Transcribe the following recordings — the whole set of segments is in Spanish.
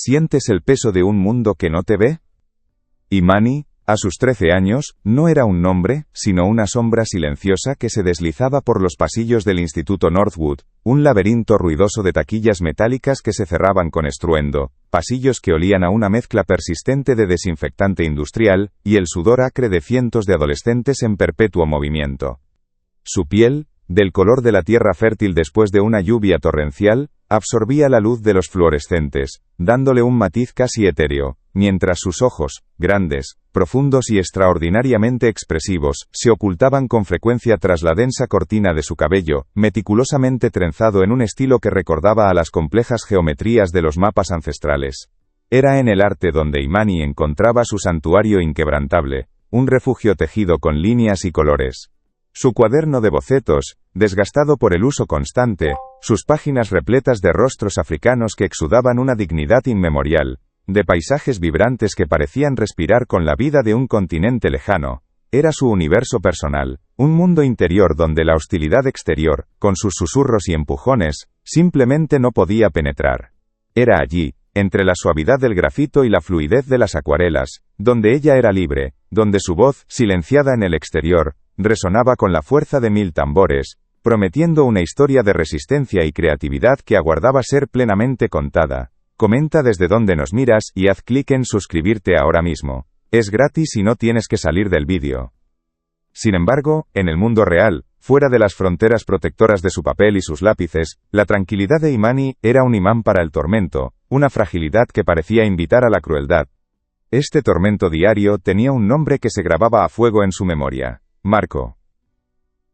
¿Sientes el peso de un mundo que no te ve? Imani, a sus 13 años, no era un nombre, sino una sombra silenciosa que se deslizaba por los pasillos del Instituto Northwood, un laberinto ruidoso de taquillas metálicas que se cerraban con estruendo, pasillos que olían a una mezcla persistente de desinfectante industrial, y el sudor acre de cientos de adolescentes en perpetuo movimiento. Su piel, del color de la tierra fértil después de una lluvia torrencial, absorbía la luz de los fluorescentes, dándole un matiz casi etéreo, mientras sus ojos, grandes, profundos y extraordinariamente expresivos, se ocultaban con frecuencia tras la densa cortina de su cabello, meticulosamente trenzado en un estilo que recordaba a las complejas geometrías de los mapas ancestrales. Era en el arte donde Imani encontraba su santuario inquebrantable, un refugio tejido con líneas y colores. Su cuaderno de bocetos, desgastado por el uso constante, sus páginas repletas de rostros africanos que exudaban una dignidad inmemorial, de paisajes vibrantes que parecían respirar con la vida de un continente lejano, era su universo personal, un mundo interior donde la hostilidad exterior, con sus susurros y empujones, simplemente no podía penetrar. Era allí, entre la suavidad del grafito y la fluidez de las acuarelas, donde ella era libre, donde su voz, silenciada en el exterior, resonaba con la fuerza de 1000 tambores, prometiendo una historia de resistencia y creatividad que aguardaba ser plenamente contada. Comenta desde donde nos miras y haz clic en suscribirte ahora mismo. Es gratis y no tienes que salir del vídeo. Sin embargo, en el mundo real, fuera de las fronteras protectoras de su papel y sus lápices, la tranquilidad de Imani era un imán para el tormento, una fragilidad que parecía invitar a la crueldad. Este tormento diario tenía un nombre que se grababa a fuego en su memoria: Marco.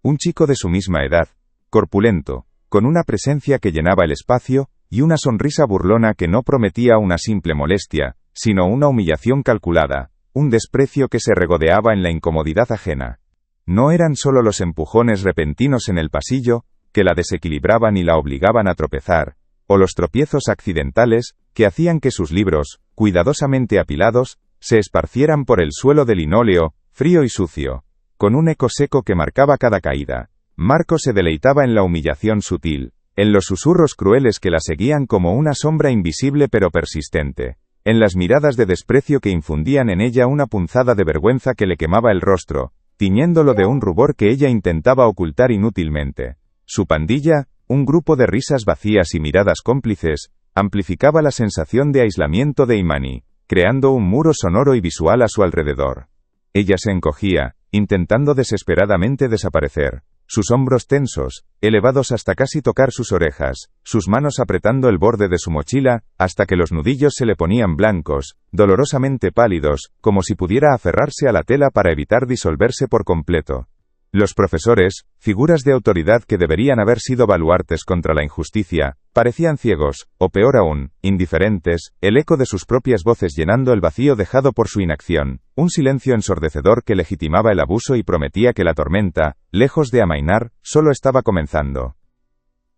Un chico de su misma edad, corpulento, con una presencia que llenaba el espacio, y una sonrisa burlona que no prometía una simple molestia, sino una humillación calculada, un desprecio que se regodeaba en la incomodidad ajena. No eran solo los empujones repentinos en el pasillo, que la desequilibraban y la obligaban a tropezar, o los tropiezos accidentales, que hacían que sus libros, cuidadosamente apilados, se esparcieran por el suelo de linóleo, frío y sucio, con un eco seco que marcaba cada caída. Marco se deleitaba en la humillación sutil, en los susurros crueles que la seguían como una sombra invisible pero persistente, en las miradas de desprecio que infundían en ella una punzada de vergüenza que le quemaba el rostro, tiñéndolo de un rubor que ella intentaba ocultar inútilmente. Su pandilla, un grupo de risas vacías y miradas cómplices, amplificaba la sensación de aislamiento de Imani, creando un muro sonoro y visual a su alrededor. Ella se encogía, intentando desesperadamente desaparecer, sus hombros tensos, elevados hasta casi tocar sus orejas, sus manos apretando el borde de su mochila, hasta que los nudillos se le ponían blancos, dolorosamente pálidos, como si pudiera aferrarse a la tela para evitar disolverse por completo. Los profesores, figuras de autoridad que deberían haber sido baluartes contra la injusticia, parecían ciegos, o peor aún, indiferentes, el eco de sus propias voces llenando el vacío dejado por su inacción, un silencio ensordecedor que legitimaba el abuso y prometía que la tormenta, lejos de amainar, solo estaba comenzando.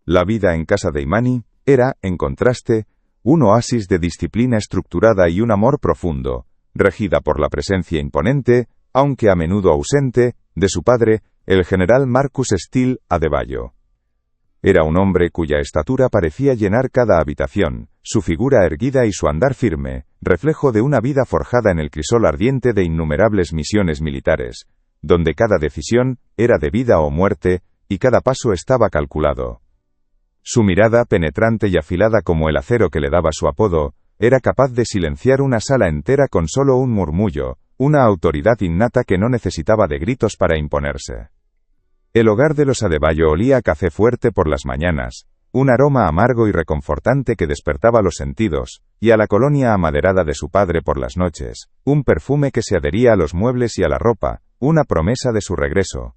La vida en casa de Imani era, en contraste, un oasis de disciplina estructurada y un amor profundo, regida por la presencia imponente, aunque a menudo ausente, de su padre, el general Marcus Steele Adebayo. Era un hombre cuya estatura parecía llenar cada habitación, su figura erguida y su andar firme, reflejo de una vida forjada en el crisol ardiente de innumerables misiones militares, donde cada decisión era de vida o muerte, y cada paso estaba calculado. Su mirada, penetrante y afilada como el acero que le daba su apodo, era capaz de silenciar una sala entera con solo un murmullo, una autoridad innata que no necesitaba de gritos para imponerse. El hogar de los Adebayo olía a café fuerte por las mañanas, un aroma amargo y reconfortante que despertaba los sentidos, y a la colonia amaderada de su padre por las noches, un perfume que se adhería a los muebles y a la ropa, una promesa de su regreso.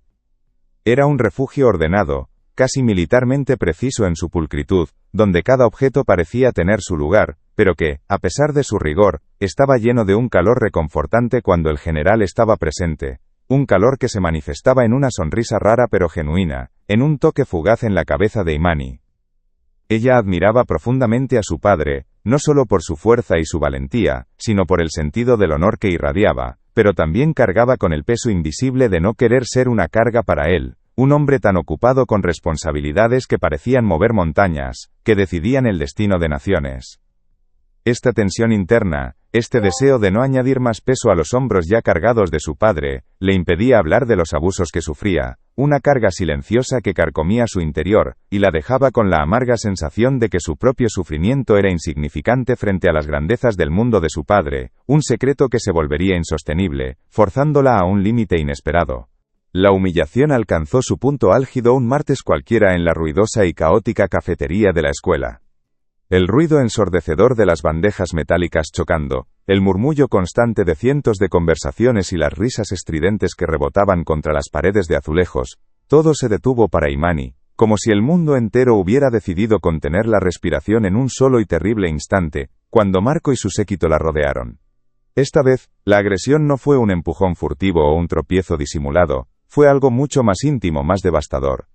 Era un refugio ordenado, casi militarmente preciso en su pulcritud, donde cada objeto parecía tener su lugar, pero que, a pesar de su rigor, estaba lleno de un calor reconfortante cuando el general estaba presente, un calor que se manifestaba en una sonrisa rara pero genuina, en un toque fugaz en la cabeza de Imani. Ella admiraba profundamente a su padre, no solo por su fuerza y su valentía, sino por el sentido del honor que irradiaba, pero también cargaba con el peso invisible de no querer ser una carga para él, un hombre tan ocupado con responsabilidades que parecían mover montañas, que decidían el destino de naciones. Esta tensión interna, este deseo de no añadir más peso a los hombros ya cargados de su padre, le impedía hablar de los abusos que sufría, una carga silenciosa que carcomía su interior, y la dejaba con la amarga sensación de que su propio sufrimiento era insignificante frente a las grandezas del mundo de su padre, un secreto que se volvería insostenible, forzándola a un límite inesperado. La humillación alcanzó su punto álgido un martes cualquiera en la ruidosa y caótica cafetería de la escuela. El ruido ensordecedor de las bandejas metálicas chocando, el murmullo constante de cientos de conversaciones y las risas estridentes que rebotaban contra las paredes de azulejos, todo se detuvo para Imani, como si el mundo entero hubiera decidido contener la respiración en un solo y terrible instante, cuando Marco y su séquito la rodearon. Esta vez, la agresión no fue un empujón furtivo o un tropiezo disimulado, fue algo mucho más íntimo, más devastador.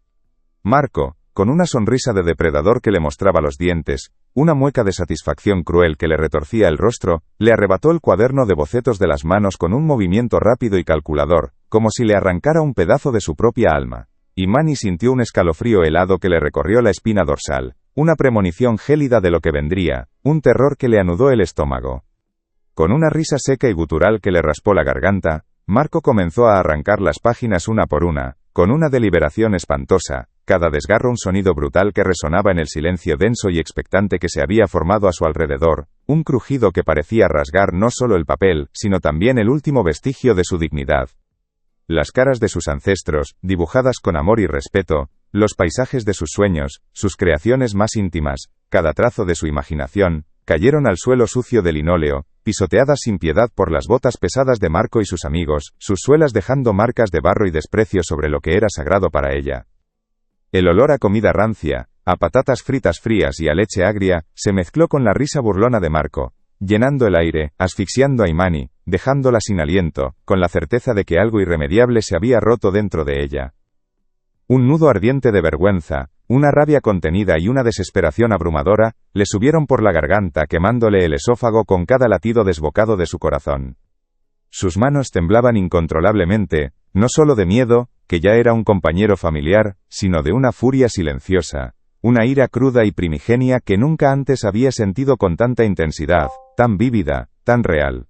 Marco, con una sonrisa de depredador que le mostraba los dientes, una mueca de satisfacción cruel que le retorcía el rostro, le arrebató el cuaderno de bocetos de las manos con un movimiento rápido y calculador, como si le arrancara un pedazo de su propia alma. Imani sintió un escalofrío helado que le recorrió la espina dorsal, una premonición gélida de lo que vendría, un terror que le anudó el estómago. Con una risa seca y gutural que le raspó la garganta, Marco comenzó a arrancar las páginas una por una, con una deliberación espantosa, cada desgarro un sonido brutal que resonaba en el silencio denso y expectante que se había formado a su alrededor, un crujido que parecía rasgar no solo el papel, sino también el último vestigio de su dignidad. Las caras de sus ancestros, dibujadas con amor y respeto, los paisajes de sus sueños, sus creaciones más íntimas, cada trazo de su imaginación, cayeron al suelo sucio de linóleo, pisoteadas sin piedad por las botas pesadas de Marco y sus amigos, sus suelas dejando marcas de barro y desprecio sobre lo que era sagrado para ella. El olor a comida rancia, a patatas fritas frías y a leche agria, se mezcló con la risa burlona de Marco, llenando el aire, asfixiando a Imani, dejándola sin aliento, con la certeza de que algo irremediable se había roto dentro de ella. Un nudo ardiente de vergüenza, una rabia contenida y una desesperación abrumadora, le subieron por la garganta quemándole el esófago con cada latido desbocado de su corazón. Sus manos temblaban incontrolablemente, no solo de miedo, que ya era un compañero familiar, sino de una furia silenciosa, una ira cruda y primigenia que nunca antes había sentido con tanta intensidad, tan vívida, tan real.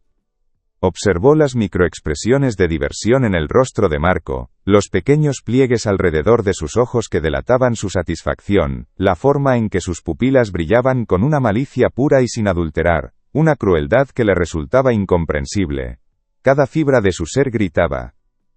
Observó las microexpresiones de diversión en el rostro de Marco, los pequeños pliegues alrededor de sus ojos que delataban su satisfacción, la forma en que sus pupilas brillaban con una malicia pura y sin adulterar, una crueldad que le resultaba incomprensible. Cada fibra de su ser gritaba.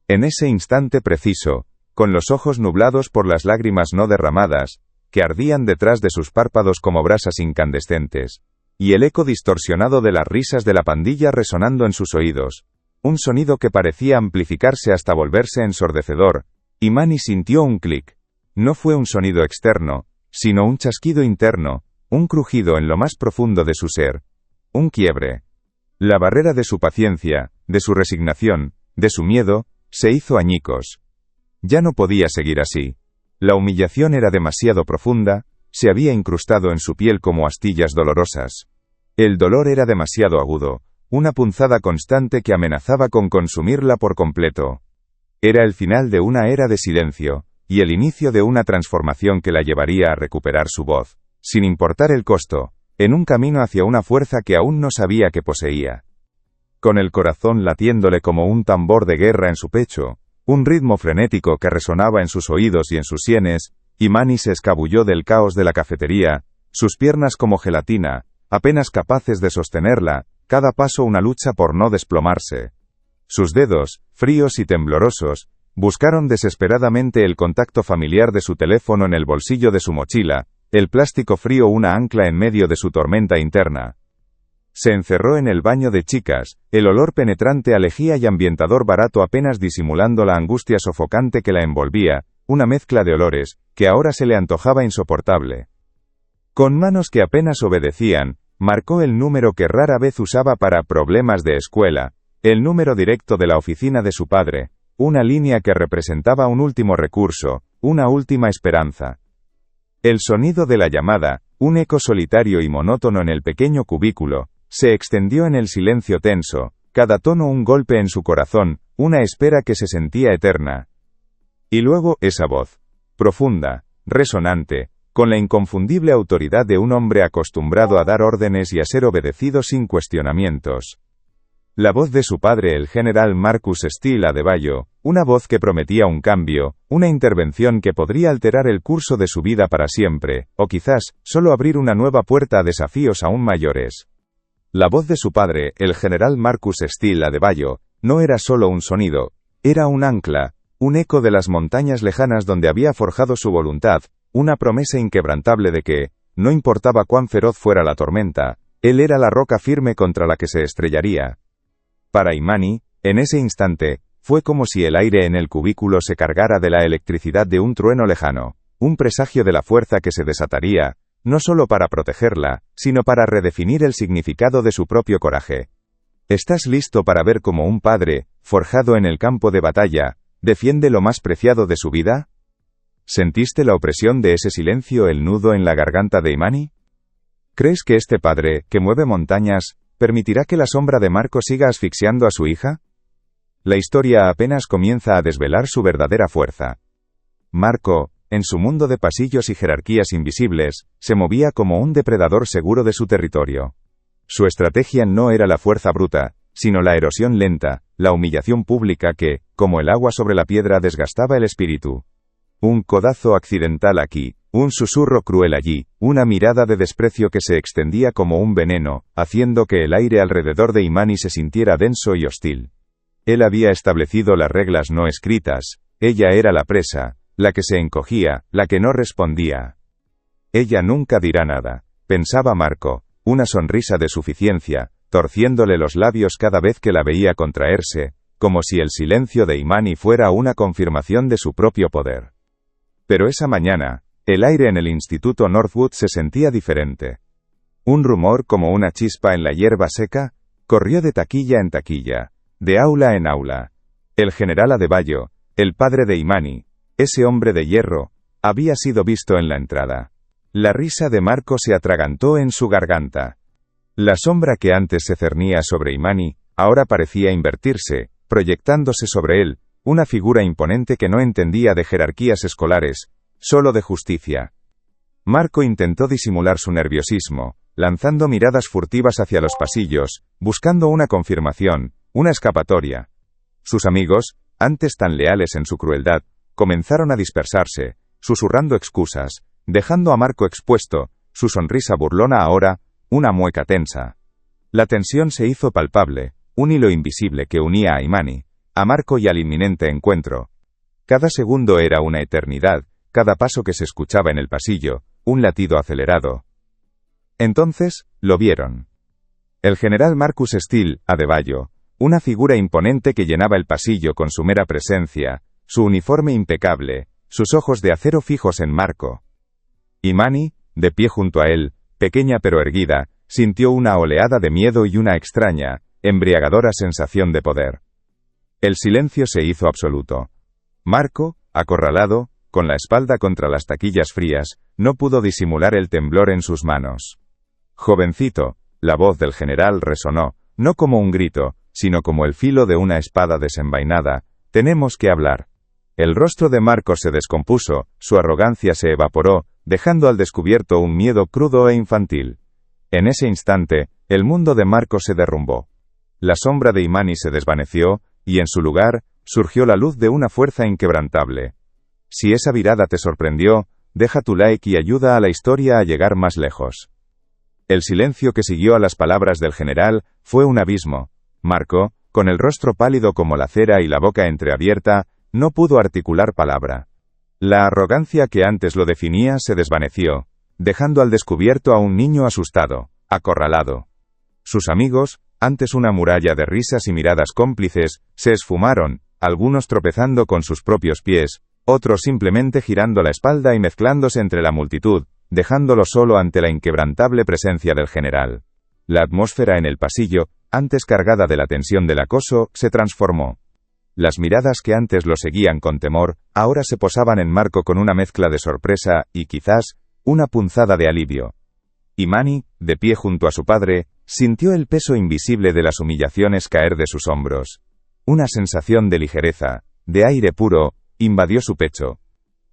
En ese instante preciso, con los ojos nublados por las lágrimas no derramadas, que ardían detrás de sus párpados como brasas incandescentes, y el eco distorsionado de las risas de la pandilla resonando en sus oídos, un sonido que parecía amplificarse hasta volverse ensordecedor, Imani sintió un clic. No fue un sonido externo, sino un chasquido interno, un crujido en lo más profundo de su ser, un quiebre. La barrera de su paciencia, de su resignación, de su miedo, se hizo añicos. Ya no podía seguir así. La humillación era demasiado profunda, se había incrustado en su piel como astillas dolorosas. El dolor era demasiado agudo, una punzada constante que amenazaba con consumirla por completo. Era el final de una era de silencio, y el inicio de una transformación que la llevaría a recuperar su voz, sin importar el costo, en un camino hacia una fuerza que aún no sabía que poseía. Con el corazón latiéndole como un tambor de guerra en su pecho, un ritmo frenético que resonaba en sus oídos y en sus sienes, Imani se escabulló del caos de la cafetería, sus piernas como gelatina, apenas capaces de sostenerla, cada paso una lucha por no desplomarse. Sus dedos, fríos y temblorosos, buscaron desesperadamente el contacto familiar de su teléfono en el bolsillo de su mochila, el plástico frío una ancla en medio de su tormenta interna. Se encerró en el baño de chicas, el olor penetrante a lejía y ambientador barato apenas disimulando la angustia sofocante que la envolvía, una mezcla de olores, que ahora se le antojaba insoportable. Con manos que apenas obedecían, marcó el número que rara vez usaba para problemas de escuela, el número directo de la oficina de su padre, una línea que representaba un último recurso, una última esperanza. El sonido de la llamada, un eco solitario y monótono en el pequeño cubículo, se extendió en el silencio tenso, cada tono un golpe en su corazón, una espera que se sentía eterna. Y luego, esa voz, profunda, resonante, con la inconfundible autoridad de un hombre acostumbrado a dar órdenes y a ser obedecido sin cuestionamientos. La voz de su padre, el general Marcus Steele Adebayo, una voz que prometía un cambio, una intervención que podría alterar el curso de su vida para siempre, o quizás, solo abrir una nueva puerta a desafíos aún mayores. La voz de su padre, el general Marcus Steele Adebayo, no era solo un sonido, era un ancla, un eco de las montañas lejanas donde había forjado su voluntad, una promesa inquebrantable de que, no importaba cuán feroz fuera la tormenta, él era la roca firme contra la que se estrellaría. Para Imani, en ese instante, fue como si el aire en el cubículo se cargara de la electricidad de un trueno lejano, un presagio de la fuerza que se desataría, no solo para protegerla, sino para redefinir el significado de su propio coraje. ¿Estás listo para ver cómo un padre, forjado en el campo de batalla, defiende lo más preciado de su vida? ¿Sentiste la opresión de ese silencio, el nudo en la garganta de Imani? ¿Crees que este padre, que mueve montañas, permitirá que la sombra de Marco siga asfixiando a su hija? La historia apenas comienza a desvelar su verdadera fuerza. Marco, en su mundo de pasillos y jerarquías invisibles, se movía como un depredador seguro de su territorio. Su estrategia no era la fuerza bruta, sino la erosión lenta, la humillación pública que, como el agua sobre la piedra, desgastaba el espíritu. Un codazo accidental aquí, un susurro cruel allí, una mirada de desprecio que se extendía como un veneno, haciendo que el aire alrededor de Imani se sintiera denso y hostil. Él había establecido las reglas no escritas, ella era la presa, la que se encogía, la que no respondía. Ella nunca dirá nada, pensaba Marco, una sonrisa de suficiencia, torciéndole los labios cada vez que la veía contraerse, como si el silencio de Imani fuera una confirmación de su propio poder. Pero esa mañana, el aire en el Instituto Northwood se sentía diferente. Un rumor como una chispa en la hierba seca, corrió de taquilla en taquilla, de aula en aula. El general Adebayo, el padre de Imani, ese hombre de hierro, había sido visto en la entrada. La risa de Marco se atragantó en su garganta. La sombra que antes se cernía sobre Imani, ahora parecía invertirse, proyectándose sobre él, una figura imponente que no entendía de jerarquías escolares, solo de justicia. Marco intentó disimular su nerviosismo, lanzando miradas furtivas hacia los pasillos, buscando una confirmación, una escapatoria. Sus amigos, antes tan leales en su crueldad, comenzaron a dispersarse, susurrando excusas, dejando a Marco expuesto, su sonrisa burlona ahora, una mueca tensa. La tensión se hizo palpable, un hilo invisible que unía a Imani, a Marco y al inminente encuentro. Cada segundo era una eternidad, cada paso que se escuchaba en el pasillo, un latido acelerado. Entonces, lo vieron. El general Marcus Steele Adebayo, una figura imponente que llenaba el pasillo con su mera presencia, su uniforme impecable, sus ojos de acero fijos en Marco. Imani, de pie junto a él, pequeña pero erguida, sintió una oleada de miedo y una extraña, embriagadora sensación de poder. El silencio se hizo absoluto. Marco, acorralado, con la espalda contra las taquillas frías, no pudo disimular el temblor en sus manos. Jovencito, la voz del general resonó, no como un grito, sino como el filo de una espada desenvainada, tenemos que hablar. El rostro de Marco se descompuso, su arrogancia se evaporó, dejando al descubierto un miedo crudo e infantil. En ese instante, el mundo de Marco se derrumbó. La sombra de Imani se desvaneció, y en su lugar, surgió la luz de una fuerza inquebrantable. Si esa virada te sorprendió, deja tu like y ayuda a la historia a llegar más lejos. El silencio que siguió a las palabras del general, fue un abismo. Marco, con el rostro pálido como la cera y la boca entreabierta, no pudo articular palabra. La arrogancia que antes lo definía se desvaneció, dejando al descubierto a un niño asustado, acorralado. Sus amigos, antes una muralla de risas y miradas cómplices, se esfumaron, algunos tropezando con sus propios pies, otros simplemente girando la espalda y mezclándose entre la multitud, dejándolo solo ante la inquebrantable presencia del general. La atmósfera en el pasillo, antes cargada de la tensión del acoso, se transformó. Las miradas que antes lo seguían con temor, ahora se posaban en Marco con una mezcla de sorpresa y, quizás, una punzada de alivio. Imani, de pie junto a su padre, sintió el peso invisible de las humillaciones caer de sus hombros. Una sensación de ligereza, de aire puro, invadió su pecho.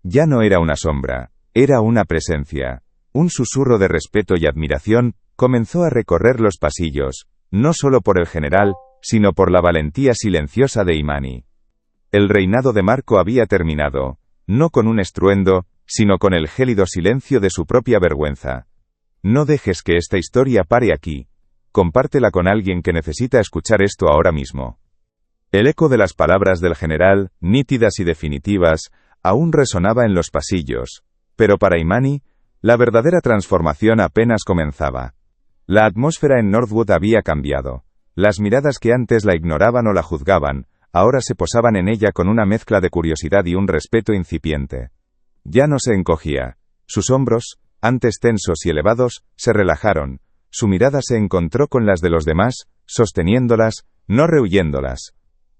Ya no era una sombra, Era una presencia. Un susurro de respeto y admiración comenzó a recorrer los pasillos, no solo por el general, sino por la valentía silenciosa de Imani. El reinado de Marco había terminado, no con un estruendo, sino con el gélido silencio de su propia vergüenza. No dejes que esta historia pare aquí. Compártela con alguien que necesita escuchar esto ahora mismo. El eco de las palabras del general, nítidas y definitivas, aún resonaba en los pasillos, pero para Imani, la verdadera transformación apenas comenzaba. La atmósfera en Northwood había cambiado. Las miradas que antes la ignoraban o la juzgaban, ahora se posaban en ella con una mezcla de curiosidad y un respeto incipiente. Ya no se encogía. Sus hombros, antes tensos y elevados, se relajaron. Su mirada se encontró con las de los demás, sosteniéndolas, no rehuyéndolas.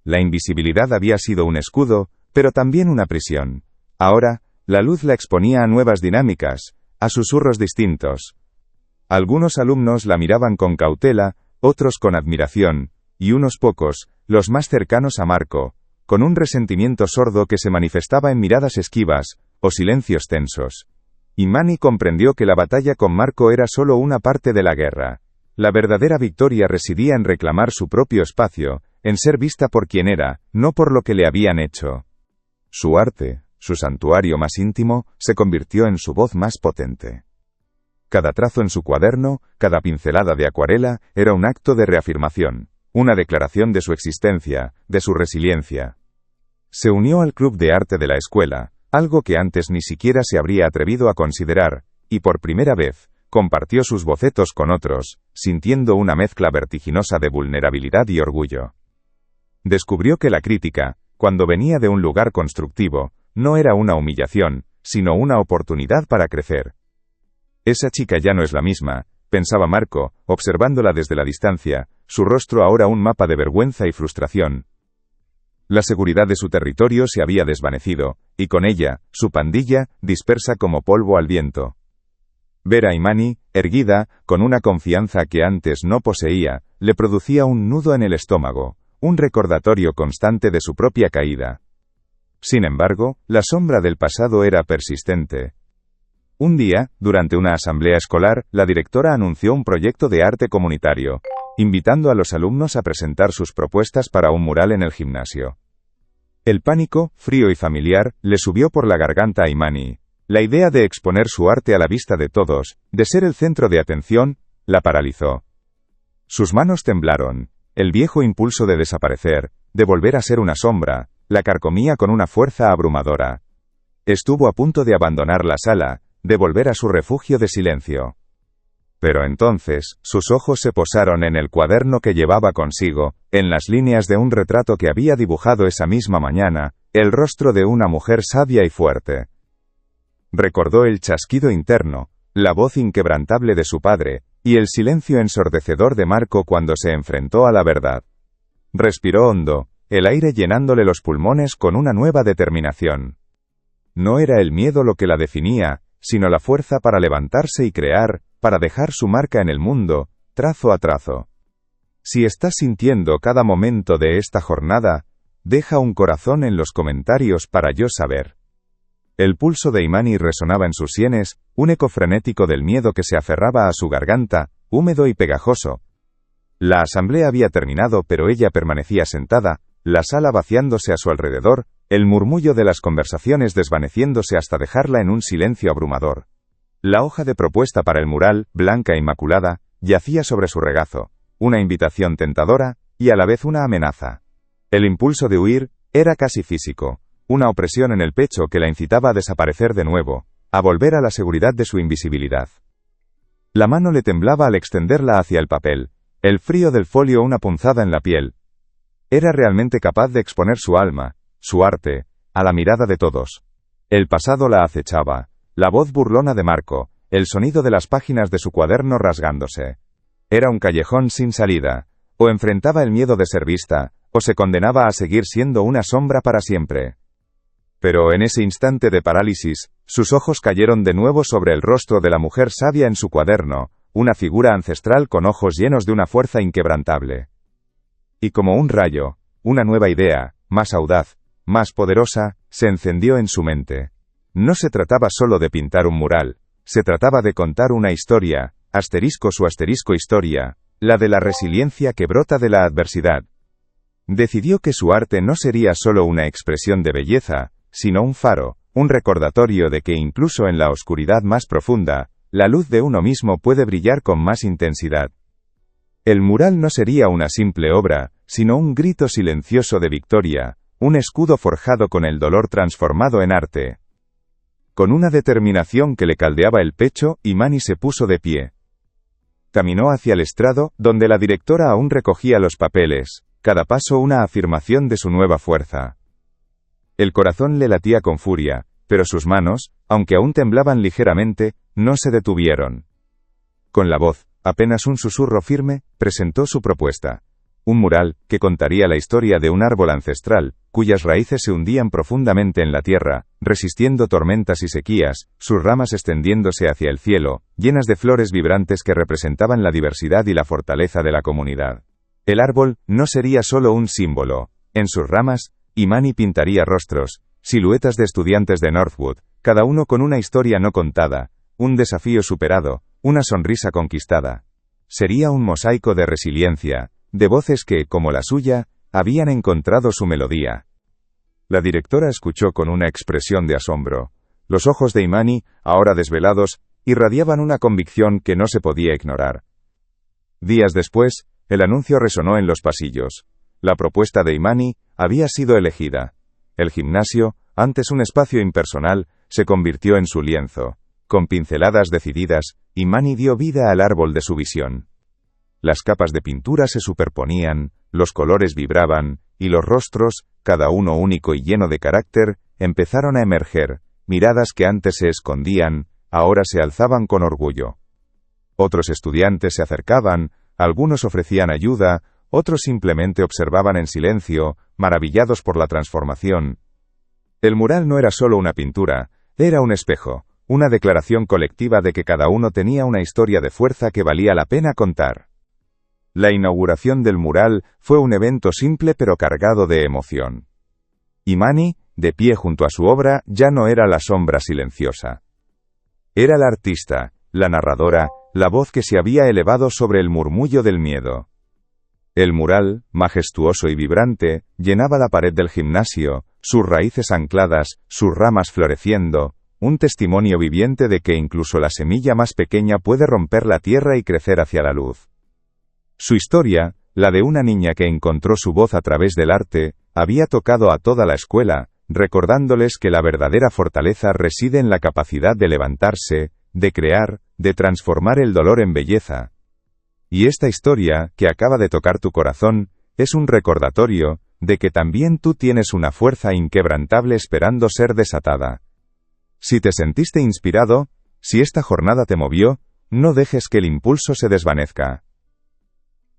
La invisibilidad había sido un escudo, pero también una prisión. Ahora, la luz la exponía a nuevas dinámicas, a susurros distintos. Algunos alumnos la miraban con cautela, otros con admiración, y unos pocos, los más cercanos a Marco, con un resentimiento sordo que se manifestaba en miradas esquivas, o silencios tensos. Imani comprendió que la batalla con Marco era solo una parte de la guerra. La verdadera victoria residía en reclamar su propio espacio, en ser vista por quien era, no por lo que le habían hecho. Su arte, su santuario más íntimo, se convirtió en su voz más potente. Cada trazo en su cuaderno, cada pincelada de acuarela, era un acto de reafirmación, una declaración de su existencia, de su resiliencia. Se unió al club de arte de la escuela, algo que antes ni siquiera se habría atrevido a considerar, y por primera vez, compartió sus bocetos con otros, sintiendo una mezcla vertiginosa de vulnerabilidad y orgullo. Descubrió que la crítica, cuando venía de un lugar constructivo, no era una humillación, sino una oportunidad para crecer. Esa chica ya no es la misma, pensaba Marco, observándola desde la distancia, su rostro ahora un mapa de vergüenza y frustración. La seguridad de su territorio se había desvanecido, y con ella, su pandilla, dispersa como polvo al viento. Ver a Imani, erguida, con una confianza que antes no poseía, le producía un nudo en el estómago, un recordatorio constante de su propia caída. Sin embargo, la sombra del pasado era persistente. Un día, durante una asamblea escolar, la directora anunció un proyecto de arte comunitario, invitando a los alumnos a presentar sus propuestas para un mural en el gimnasio. El pánico, frío y familiar, le subió por la garganta a Imani. La idea de exponer su arte a la vista de todos, de ser el centro de atención, la paralizó. Sus manos temblaron. El viejo impulso de desaparecer, de volver a ser una sombra, la carcomía con una fuerza abrumadora. Estuvo a punto de abandonar la sala, de volver a su refugio de silencio. Pero entonces, sus ojos se posaron en el cuaderno que llevaba consigo, en las líneas de un retrato que había dibujado esa misma mañana, el rostro de una mujer sabia y fuerte. Recordó el chasquido interno, la voz inquebrantable de su padre, y el silencio ensordecedor de Marco cuando se enfrentó a la verdad. Respiró hondo, el aire llenándole los pulmones con una nueva determinación. No era el miedo lo que la definía, sino la fuerza para levantarse y crear, para dejar su marca en el mundo, trazo a trazo. Si estás sintiendo cada momento de esta jornada, deja un corazón en los comentarios para yo saber. El pulso de Imani resonaba en sus sienes, un eco frenético del miedo que se aferraba a su garganta, húmedo y pegajoso. La asamblea había terminado, pero ella permanecía sentada, la sala vaciándose a su alrededor, el murmullo de las conversaciones desvaneciéndose hasta dejarla en un silencio abrumador. La hoja de propuesta para el mural, blanca e inmaculada, yacía sobre su regazo, una invitación tentadora, y a la vez una amenaza. El impulso de huir era casi físico, una opresión en el pecho que la incitaba a desaparecer de nuevo, a volver a la seguridad de su invisibilidad. La mano le temblaba al extenderla hacia el papel, el frío del folio una punzada en la piel. Era realmente capaz de exponer su alma, su arte, a la mirada de todos. El pasado la acechaba, la voz burlona de Marco, el sonido de las páginas de su cuaderno rasgándose. Era un callejón sin salida, o enfrentaba el miedo de ser vista, o se condenaba a seguir siendo una sombra para siempre. Pero en ese instante de parálisis, sus ojos cayeron de nuevo sobre el rostro de la mujer sabia en su cuaderno, una figura ancestral con ojos llenos de una fuerza inquebrantable. Y como un rayo, una nueva idea, más audaz, más poderosa, se encendió en su mente. no se trataba solo de pintar un mural, se trataba de contar una historia, asterisco su asterisco historia, la de la resiliencia que brota de la adversidad. Decidió que su arte no sería solo una expresión de belleza, sino un faro, un recordatorio de que incluso en la oscuridad más profunda, la luz de uno mismo puede brillar con más intensidad. El mural no sería una simple obra, sino un grito silencioso de victoria, un escudo forjado con el dolor transformado en arte. Con una determinación que le caldeaba el pecho, Imani se puso de pie. Caminó hacia el estrado, donde la directora aún recogía los papeles, cada paso una afirmación de su nueva fuerza. El corazón le latía con furia, pero sus manos, aunque aún temblaban ligeramente, no se detuvieron. Con la voz, apenas un susurro firme, presentó su propuesta. Un mural, que contaría la historia de un árbol ancestral, cuyas raíces se hundían profundamente en la tierra, resistiendo tormentas y sequías, sus ramas extendiéndose hacia el cielo, llenas de flores vibrantes que representaban la diversidad y la fortaleza de la comunidad. El árbol no sería solo un símbolo. En sus ramas, Imani pintaría rostros, siluetas de estudiantes de Northwood, cada uno con una historia no contada, un desafío superado, una sonrisa conquistada. Sería un mosaico de resiliencia, de voces que, como la suya, habían encontrado su melodía. La directora escuchó con una expresión de asombro. Los ojos de Imani, ahora desvelados, irradiaban una convicción que no se podía ignorar. Días después, el anuncio resonó en los pasillos. La propuesta de Imani había sido elegida. El gimnasio, antes un espacio impersonal, se convirtió en su lienzo. Con pinceladas decididas, Imani dio vida al árbol de su visión. Las capas de pintura se superponían, los colores vibraban, y los rostros, cada uno único y lleno de carácter, empezaron a emerger, miradas que antes se escondían, ahora se alzaban con orgullo. Otros estudiantes se acercaban, algunos ofrecían ayuda, otros simplemente observaban en silencio, maravillados por la transformación. El mural no era solo una pintura, era un espejo, una declaración colectiva de que cada uno tenía una historia de fuerza que valía la pena contar. La inauguración del mural fue un evento simple pero cargado de emoción. Imani, de pie junto a su obra, ya no era la sombra silenciosa. Era la artista, la narradora, la voz que se había elevado sobre el murmullo del miedo. El mural, majestuoso y vibrante, llenaba la pared del gimnasio, sus raíces ancladas, sus ramas floreciendo, un testimonio viviente de que incluso la semilla más pequeña puede romper la tierra y crecer hacia la luz. Su historia, la de una niña que encontró su voz a través del arte, había tocado a toda la escuela, recordándoles que la verdadera fortaleza reside en la capacidad de levantarse, de crear, de transformar el dolor en belleza. Y esta historia, que acaba de tocar tu corazón, es un recordatorio de que también tú tienes una fuerza inquebrantable esperando ser desatada. Si te sentiste inspirado, si esta jornada te movió, no dejes que el impulso se desvanezca.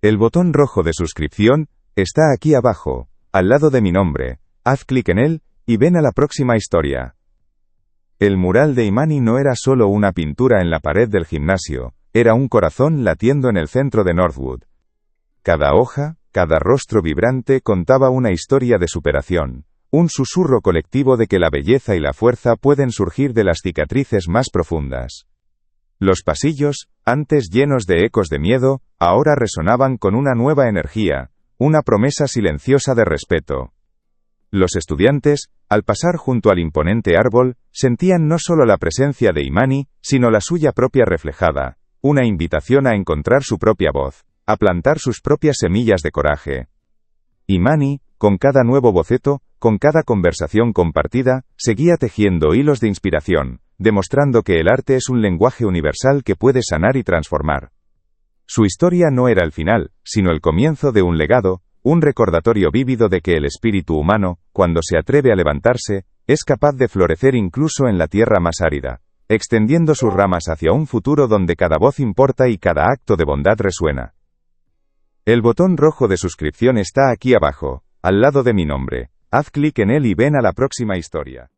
El botón rojo de suscripción está aquí abajo, al lado de mi nombre. Haz clic en él, y ven a la próxima historia. El mural de Imani no era solo una pintura en la pared del gimnasio, era un corazón latiendo en el centro de Northwood. Cada hoja, cada rostro vibrante contaba una historia de superación, un susurro colectivo de que la belleza y la fuerza pueden surgir de las cicatrices más profundas. Los pasillos, antes llenos de ecos de miedo, ahora resonaban con una nueva energía, una promesa silenciosa de respeto. Los estudiantes, al pasar junto al imponente árbol, sentían no solo la presencia de Imani, sino la suya propia reflejada, una invitación a encontrar su propia voz, a plantar sus propias semillas de coraje. Imani, con cada nuevo boceto, con cada conversación compartida, seguía tejiendo hilos de inspiración, demostrando que el arte es un lenguaje universal que puede sanar y transformar. Su historia no era el final, sino el comienzo de un legado, un recordatorio vívido de que el espíritu humano, cuando se atreve a levantarse, es capaz de florecer incluso en la tierra más árida, extendiendo sus ramas hacia un futuro donde cada voz importa y cada acto de bondad resuena. El botón rojo de suscripción está aquí abajo, al lado de mi nombre. Haz clic en él y ven a la próxima historia.